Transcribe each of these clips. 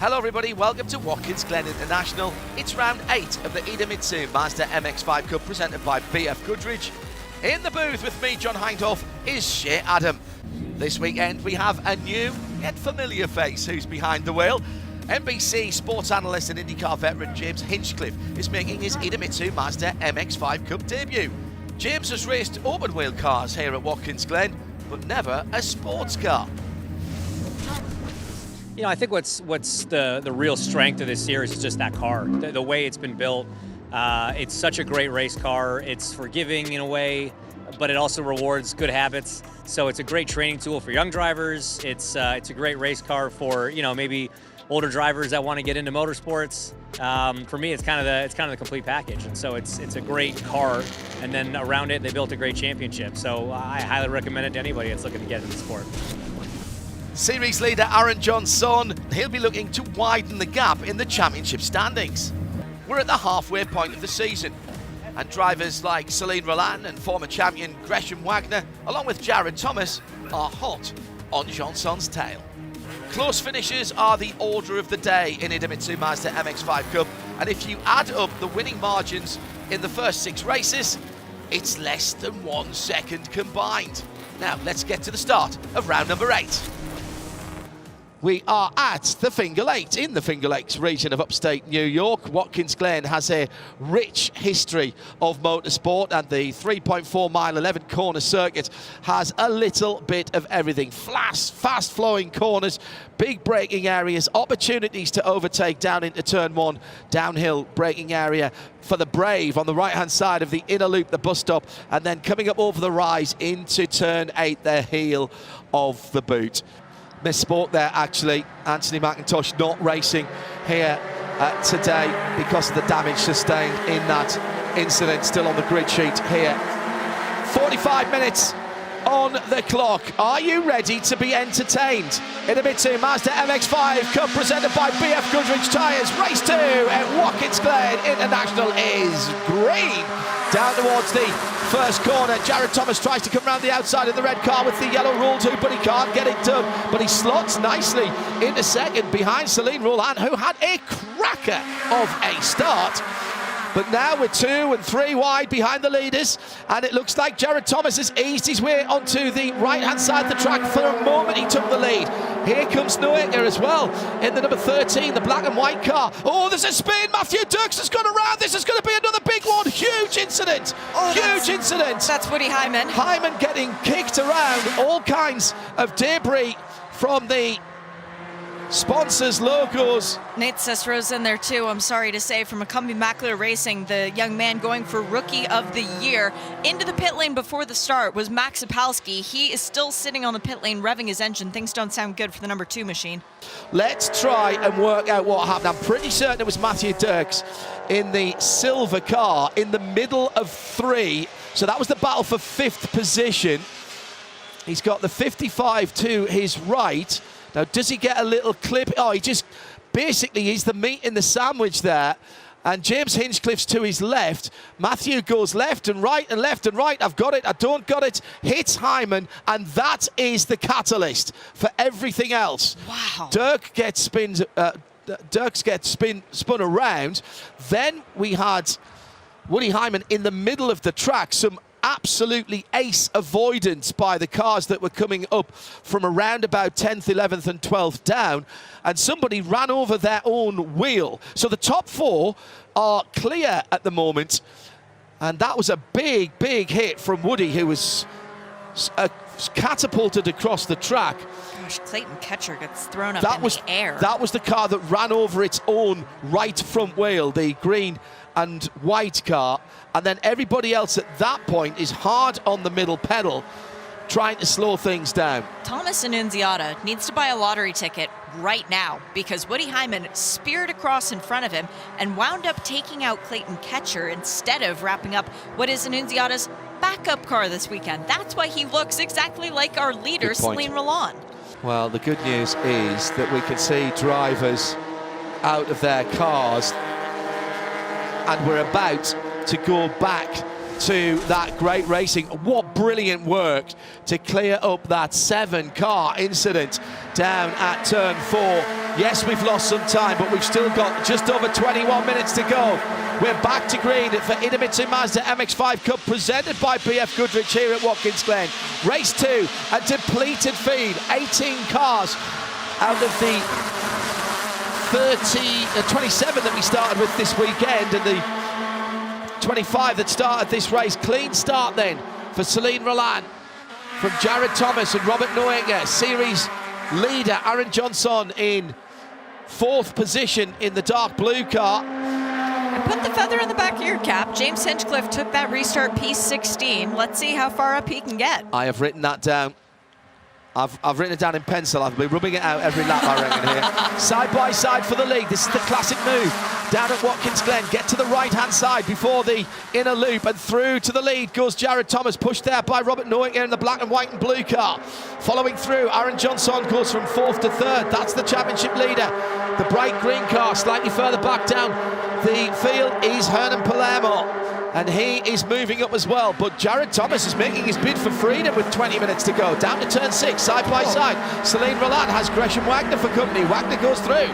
Hello everybody, welcome to Watkins Glen International. It's round 8 of the Idemitsu Mazda MX-5 Cup presented by BFGoodrich. In the booth with me, John Hindhoff, is Shea Adam. This weekend we have a new yet familiar face who's behind the wheel. NBC sports analyst and IndyCar veteran James Hinchcliffe is making his Idemitsu Mazda MX-5 Cup debut. James has raced open wheel cars here at Watkins Glen, but never a sports car. You know, I think what's the real strength of this series is just that car, the way it's been built. It's such a great race car. It's forgiving in a way, but it also rewards good habits. So it's a great training tool for young drivers. It's a great race car for, you know, maybe older drivers that want to get into motorsports. For me, it's kind of the complete package, and so it's a great car. And then around it, they built a great championship. So I highly recommend it to anybody that's looking to get into the sport. Series leader Aaron Johnson, he'll be looking to widen the gap in the championship standings. We're at the halfway point of the season, and drivers like Selin Rollan and former champion Gresham Wagner, along with Jared Thomas, are hot on Johnson's tail. Close finishes are the order of the day in Idemitsu Mazda MX-5 Cup, and if you add up the winning margins in the first 6 races, it's less than 1 second combined. Now let's get to the start of round number 8. We are at the Finger Lakes, in the Finger Lakes region of upstate New York. Watkins Glen has a rich history of motorsport, and the 3.4 mile 11 corner circuit has a little bit of everything. Fast flowing corners, big braking areas, opportunities to overtake down into turn 1, downhill braking area for the Brave on the right hand side of the inner loop, the bus stop, and then coming up over the rise into turn 8, the heel of the boot. Misspoke there, actually. Anthony McIntosh not racing here today because of the damage sustained in that incident. Still on the grid sheet here. 45 minutes on the clock. Are you ready to be entertained? Idemitsu Mazda MX-5 Cup presented by BFGoodrich Tires. Race 2 at Watkins Glen International is green. Down towards the first corner, Jared Thomas tries to come around the outside of the red car with the yellow rule too, but he can't get it done. But he slots nicely into second behind Selin Rollan, who had a cracker of a start. But now we're 2 and 3 wide behind the leaders, and it looks like Jared Thomas has eased his way onto the right-hand side of the track. For a moment, he took the lead. Here comes Noaker as well in the number 13, the black and white car. Oh, there's a spin. Matthew Dirks has gone around. This is going to be another big one. Huge incident. Oh, huge incident. That's Woody Hyman. Hyman getting kicked around. All kinds of debris from the sponsors' logos. Nate Sesro's in there too, I'm sorry to say, from McCumbee McAleer Racing. The young man going for Rookie of the Year. Into the pit lane before the start was Max Sapolsky. He is still sitting on the pit lane revving his engine. Things don't sound good for the number 2 machine. Let's try and work out what happened. I'm pretty certain it was Matthew Dirks in the silver car in the middle of 3. So that was the battle for 5th position. He's got the 55 to his right. Now, does he get a little clip? Oh, he just basically, he's the meat in the sandwich there. And James Hinchcliffe's to his left. Matthew goes left and right and left and right. I've got it, I don't got it. Hits Hyman, and that is the catalyst for everything else. Wow. Dirks gets spun around. Then we had Woody Hyman in the middle of the track. Some absolutely ace avoidance by the cars that were coming up from around about 10th, 11th and 12th down, and somebody ran over their own wheel. So the top 4 are clear at the moment, and that was a big hit from Woody, who was catapulted across the track. Gosh, Clayton Ketcher gets thrown up in the air. That was the car that ran over its own right front wheel, the green and white car, and then everybody else at that point is hard on the middle pedal, trying to slow things down. Thomas Annunziata needs to buy a lottery ticket right now, because Woody Hyman speared across in front of him and wound up taking out Clayton Ketcher instead of wrapping up what is Annunziata's backup car this weekend. That's why he looks exactly like our leader, Selin Rollan. Well, the good news is that we can see drivers out of their cars, and we're about to go back to that great racing. What brilliant work to clear up that 7-car incident down at turn 4. Yes, we've lost some time, but we've still got just over 21 minutes to go. We're back to green for Idemitsu Mazda MX-5 Cup, presented by BFGoodrich here at Watkins Glen. Race 2, a depleted field, 18 cars out of the 27 that we started with this weekend, and the 25 that started this race. Clean start then for Selin Rollan from Jared Thomas and Robert Noaker. Series leader Aaron Johnson in 4th position in the dark blue car. And put the feather in the back of your cap. James Hinchcliffe took that restart P16. Let's see how far up he can get. I have written that down. I've written it down in pencil. I've been rubbing it out every lap, I reckon, here. Side by side for the lead. This is the classic move. Down at Watkins Glen, get to the right-hand side before the inner loop, and through to the lead goes Jared Thomas, pushed there by Robert Noaker in the black and white and blue car. Following through, Aaron Johnson goes from 4th to 3rd. That's the championship leader. The bright green car slightly further back down the field is Hernan Palermo, and he is moving up as well. But Jared Thomas is making his bid for freedom with 20 minutes to go. Down to turn 6, side by side. Selin Rollan has Gresham Wagner for company. Wagner goes through.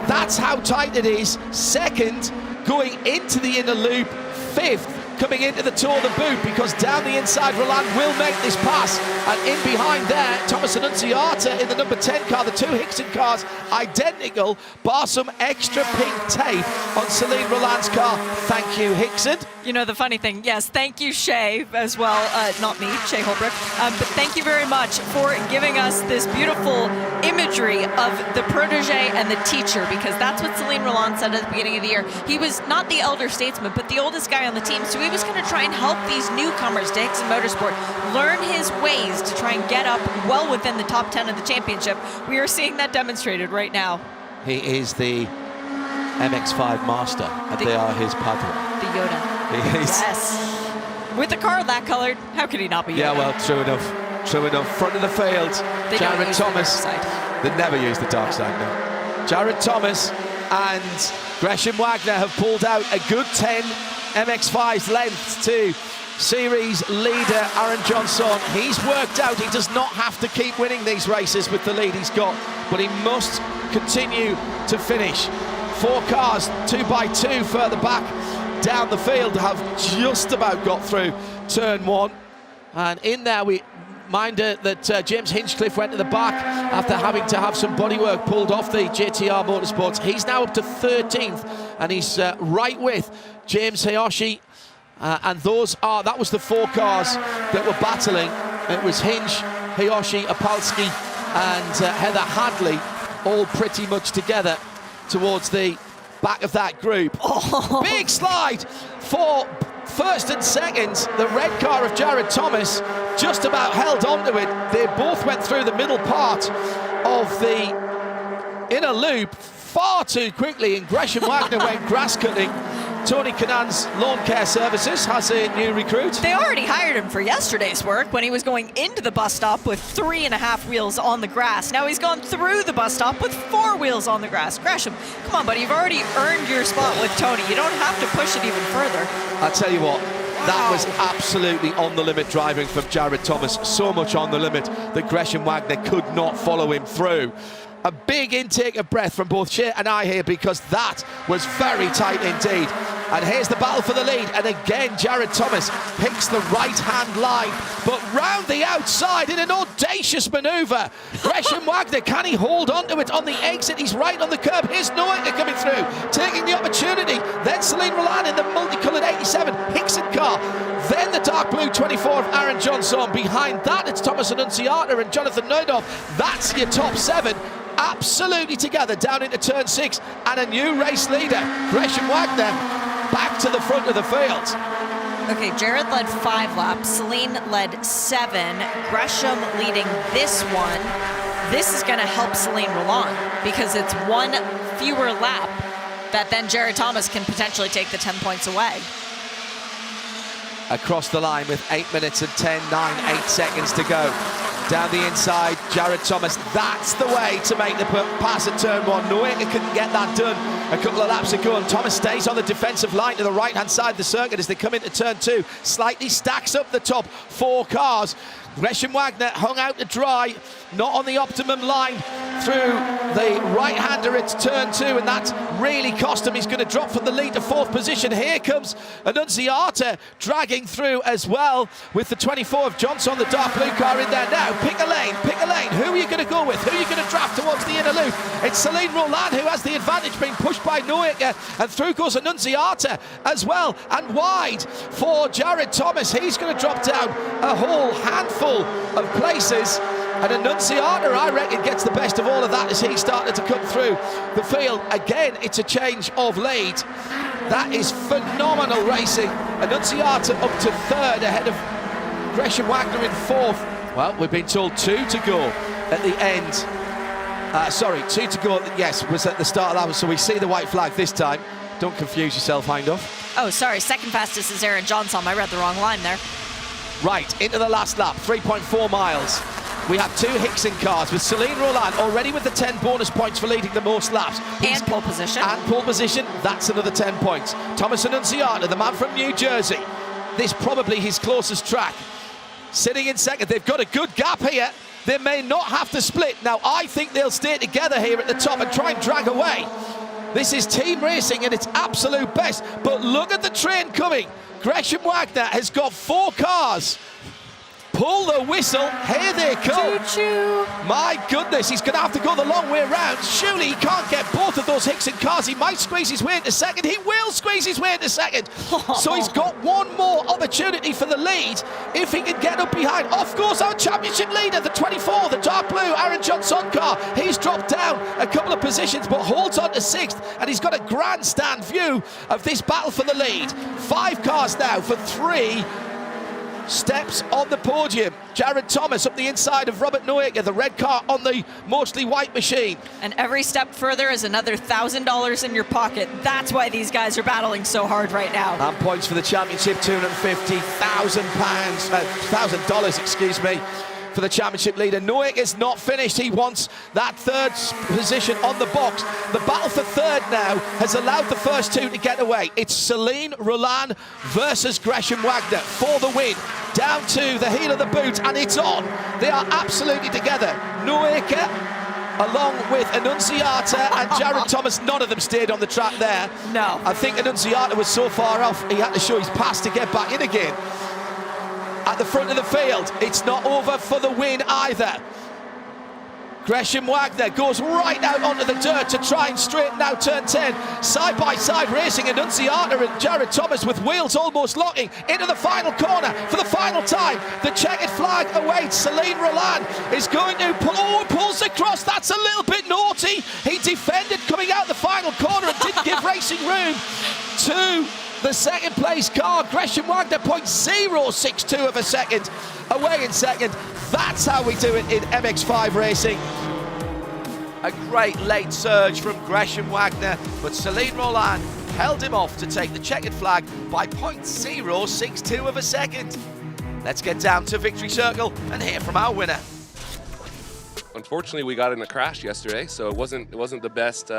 That's how tight it is. 2nd, going into the inner loop. 5th, coming into the toe of the boot, because down the inside Rollan will make this pass. And in behind there, Thomas Annunziata in the number 10 car. The two Hixon cars identical, bar some extra pink tape on Selin Rollan's car. Thank you, Hixon. You know, the funny thing, yes, thank you, Shay, as well, not me, Shay Holbrook, but thank you very much for giving us this beautiful imagery of the protege and the teacher, because that's what Selin Rollan said at the beginning of the year. He was not the elder statesman, but the oldest guy on the team, so he was going to try and help these newcomers to Hixon Motor Sports learn his ways to try and get up well within the top 10 of the championship. We are seeing that demonstrated right now. He is the MX-5 master, and they are his Padawan. The Yoda. He is. Yes. With a car that colored, how could he not be Yoda? Yeah, well, true enough. True enough. Front of the field, They Jared Thomas. They never use the dark side, no. Jared Thomas and Gresham Wagner have pulled out a good 10 MX-5's lengths to series leader Aaron Johnson. He's worked out he does not have to keep winning these races with the lead he's got, but he must continue to finish. 4 cars, 2 by 2 further back down the field, have just about got through turn 1. And in there, we minded that James Hinchcliffe went to the back after having to have some bodywork pulled off the JTR Motorsports. He's now up to 13th, and he's right with James Hiyoshi. And that was the 4 cars that were battling. It was Hinch, Hiyoshi, Opalski, and Heather Hadley, all pretty much together towards the back of that group. Oh. Big slide for 1st and 2nd. The red car of Jared Thomas just about held onto it. They both went through the middle part of the inner loop far too quickly, and Gresham Wagner went grass cutting. Tony Cannan's Lawn Care Services has a new recruit. They already hired him for yesterday's work when he was going into the bus stop with 3.5 wheels on the grass. Now he's gone through the bus stop with 4 wheels on the grass. Gresham, come on, buddy, you've already earned your spot with Tony. You don't have to push it even further. I'll tell you what, that was absolutely on the limit driving from Jared Thomas. So much on the limit that Gresham Wagner could not follow him through. A big intake of breath from both Shay and I here, because that was very tight indeed. And here's the battle for the lead, and again Jared Thomas picks the right-hand line, but round the outside in an audacious manoeuvre. Gresham Wagner, can he hold on to it on the exit? He's right on the curb. Here's Noaker coming through, taking the opportunity. Then Selin Rollan in the multicoloured 87 Hixon car. Then the dark blue 24 of Aaron Johnson. Behind that, it's Thomas Annunziata and Jonathan Neudorf. That's your top 7. Absolutely together down into turn 6, and a new race leader, Gresham Wagner, back to the front of the field. Okay, Jared led 5 laps, Selin led 7, Gresham leading this one. This is going to help Selin Rollan, because it's 1 fewer lap that then Jared Thomas can potentially take the 10 points away. Across the line with 8 minutes and 8 seconds to go. Down the inside, Jared Thomas. That's the way to make the pass at turn 1. Noaker couldn't get that done a couple of laps ago, and Thomas stays on the defensive line to the right-hand side of the circuit as they come into turn 2. Slightly stacks up the top 4 cars. Gresham Wagner hung out to dry, not on the optimum line through the right-hander. It's turn 2, and that's really cost him. He's going to drop from the lead to 4th position. Here comes Annunziata dragging through as well with the 24 of Johnson, the dark blue car in there now. Pick a lane, pick a lane. Who are you going to go with? Who are you going to draft towards the inner loop? It's Selin Rollan who has the advantage, being pushed by Noaker, and through goes Annunziata as well, and wide for Jared Thomas. He's going to drop down a whole handful of places, and Annunziata, I reckon, gets the best of all of that as he started to come through the field. Again, it's a change of lead. That is phenomenal racing. Annunziata up to 3rd ahead of Gresham Wagner in 4th. Well, we've been told 2 to go at the end. 2 to go, yes, was at the start of that, so we see the white flag this time. Don't confuse yourself, Hindhoff. Oh, sorry, second fastest is Aaron Johnson. I read the wrong line there. Right, into the last lap, 3.4 miles. We have 2 Hixon cars with Selin Rollan already with the 10 bonus points for leading the most laps. And pole position. And pole position, that's another 10 points. Thomas Annunziata, the man from New Jersey. This probably his closest track. Sitting in 2nd, they've got a good gap here. They may not have to split. Now, I think they'll stay together here at the top and try and drag away. This is team racing at its absolute best. But look at the train coming. Gresham Wagner has got 4 cars. Pull the whistle, here they come. Choo-choo. My goodness, he's going to have to go the long way round. Surely he can't get both of those Hixon cars. He might squeeze his way into 2nd. He will squeeze his way into 2nd. So he's got one more opportunity for the lead if he can get up behind. Off goes our championship leader, the 24, the dark blue Aaron Johnson car. He's dropped down a couple of positions but holds on to 6th, and he's got a grandstand view of this battle for the lead. 5 cars now for 3 steps on the podium. Jared Thomas up the inside of Robert Noaker, the red car on the mostly white machine. And every step further is another $1,000 in your pocket. That's why these guys are battling so hard right now. And points for the championship, $250,000, excuse me, for the championship leader. Noaker's not finished. He wants that 3rd position on the box. The battle for 3rd now has allowed the first 2 to get away. It's Selin Rollan versus Gresham Wagner for the win. Down to the heel of the boot, and it's on. They are absolutely together. Noaker, along with Annunziata and Jared Thomas, none of them stayed on the track there. No. I think Annunziata was so far off, he had to show his pass to get back in again. At the front of the field, it's not over for the win either. Gresham Wagner goes right out onto the dirt to try and straighten out turn 10. Side by side racing, Annunziata and Jared Thomas with wheels almost locking into the final corner for the final time. The checkered flag awaits. Selin Rollan is going to pull, pulls across. That's a little bit naughty. He defended coming out the final corner and didn't give racing room to the 2nd place car. Gresham Wagner 0.062 of a second away in 2nd. That's how we do it in MX-5 racing. A great late surge from Gresham Wagner, but Selin Rollan held him off to take the checkered flag by 0.062 of a second. Let's get down to Victory Circle and hear from our winner. Unfortunately, we got in a crash yesterday, so it wasn't the best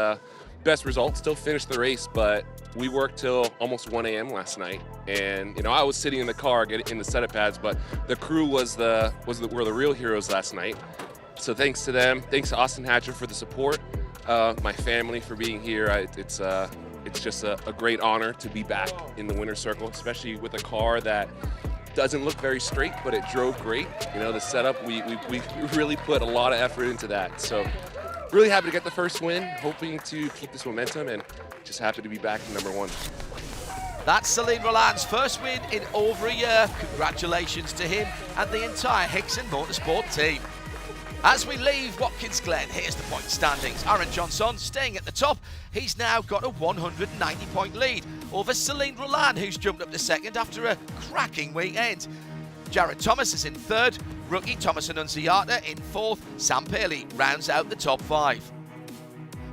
result. Still finished the race, but we worked till almost 1 a.m. last night, and I was sitting in the car getting in the setup pads, but the crew were the real heroes last night. So thanks to them, thanks to Austin Hatcher for the support, my family for being here. It's just a great honor to be back in the winner's circle, especially with a car that doesn't look very straight, but it drove great. The setup, we really put a lot of effort into that. So really happy to get the first win, hoping to keep this momentum, and just happy to be back in #1. That's Selin Rollan's first win in over a year. Congratulations to him and the entire Hixon Motor Sport team. As we leave Watkins Glen, here's the point standings. Aaron Johnson staying at the top. He's now got a 190-point lead over Selin Rollan, who's jumped up to 2nd after a cracking weekend. Jared Thomas is in 3rd. Rookie Thomas Annunziata in 4th. Sam Paley rounds out the top 5.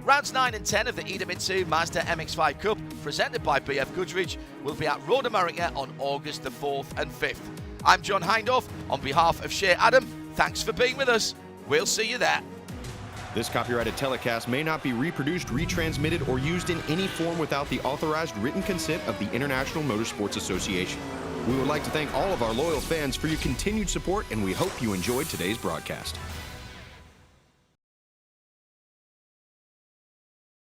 Rounds 9 and 10 of the Idemitsu Mazda MX-5 Cup, presented by BFGoodrich, will be at Road America on August the 4th and 5th. I'm John Hindhoff. On behalf of Shea Adam, thanks for being with us. We'll see you there. This copyrighted telecast may not be reproduced, retransmitted, or used in any form without the authorized written consent of the International Motorsports Association. We would like to thank all of our loyal fans for your continued support, and we hope you enjoyed today's broadcast.